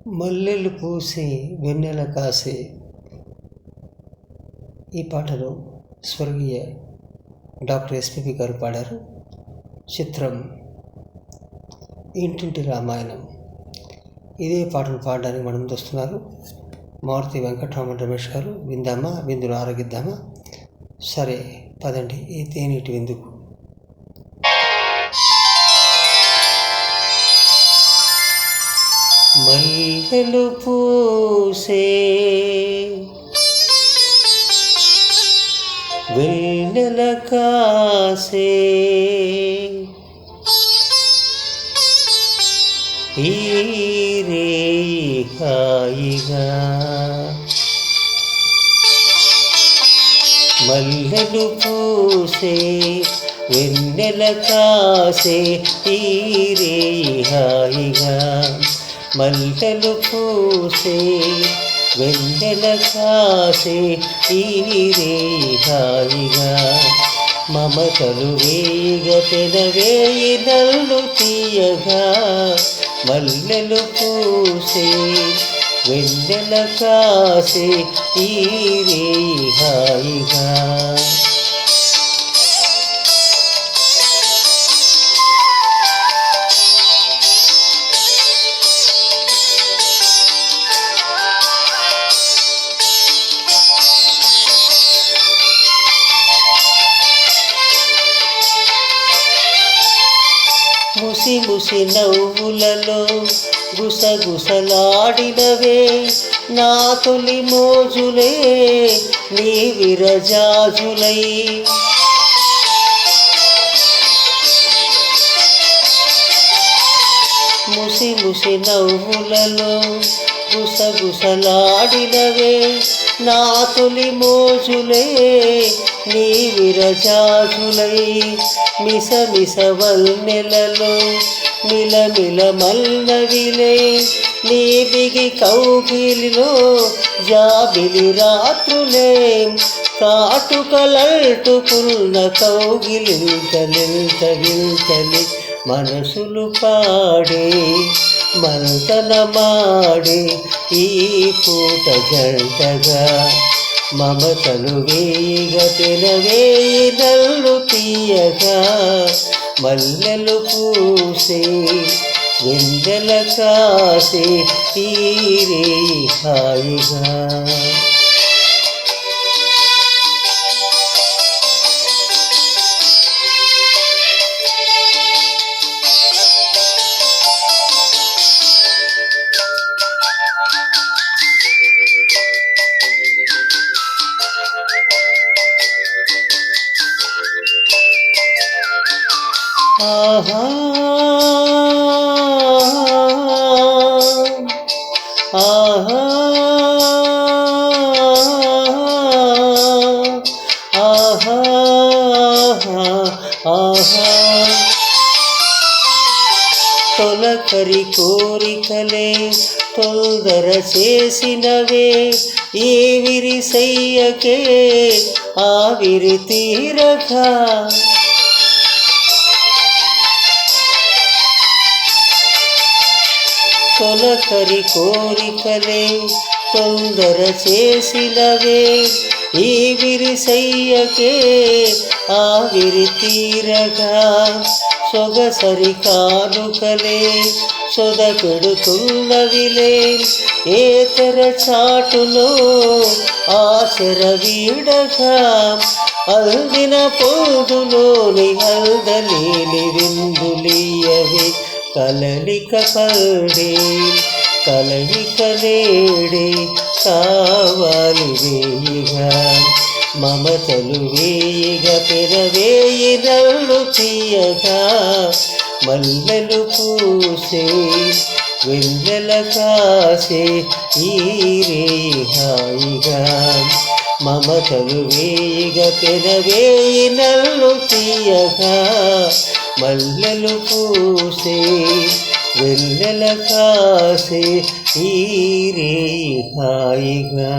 మల్లెలు పూసి వెన్నెల కాసే ఈ పాటను స్వర్గీయ డాక్టర్ ఎస్పిపి గారు పాడారు. చిత్రం ఇంటింటి రామాయణం. ఇదే పాటను పాడడానికి మన ముందు వస్తున్నారు మారుతి వెంకటరామన్ రమేష్ గారు. విందామా, విందును ఆరగిద్దామా? సరే పదండి ఈ తేనీటి విందుకు. మల్లెలు పూసే వెన్నెల కాసే ఈ రేయి హాయిగా, మల్లెలు పూసే వెన్నెల కాసే ఈ రేయి హాయిగా, మల్లెలు పూసే వెన్నెల కాసే ఈ రేయి హాయిగా, మమతలు వేగ పెనవేయి నల్లు తీయగా, మల్లెలు పూసే వెన్నెల కాసే ఈ రేయి హాయిగా. ముసి ముసి నవ్వులలో గుసగుసలాడినవే నా తొలి మోజులే నీ విరజాజులై, ముసి ముసి నవ్వులలో గుసగుసలాడినవే నా తొలి మోజులే నీ విరజాజులై, మిస మిస వల్నెలలో మిలమిల మల్లవిలే నీ బిగి కౌగిలిలో జాబిలి రాత్రులే, కాటుకలల్టుకున్న కౌగిలింతలింతలింతలి మనసులు పాడే మంతనమాడే ఈ పూట జంటగా, మమతలు వేగ తెనవేయి నల్లు తీయగా, మల్లెలు పూసే వెన్నెల కాసే ఈ రేయి హాయిగా. ఆహా ఆహా ఆహా ఆహా, తొలకరి కోరికలే తొందర చేసినవే ఈ విరిసయ్యకే ఆవిరి తీరగా, తొలకరి కోరికలే తొందర చేసినవే ఈ విరిసయ్యకే ఆవిరి తీరగా, సొగసరి కానుకలే సొద పెడుతున్నవిలే ఏతర చాటులో ఆశర వీడగా, అందిన పొందులోని అందలేని విందులీయవే కలలిక పడే కలయిక నేడే కావాలి వేయిగా, మమతలు వేయిగ పెరవేయి నల్లు తీయగా, మల్లెలు పూసే వెన్నెల కాసే ఈ రేయి హాయిగా, మమతలు వేయిగ పెరవేయి నల్లు తీయగా, మల్లెలు పూసే వెన్నెల కాసే ఈ రేయి హాయిగా.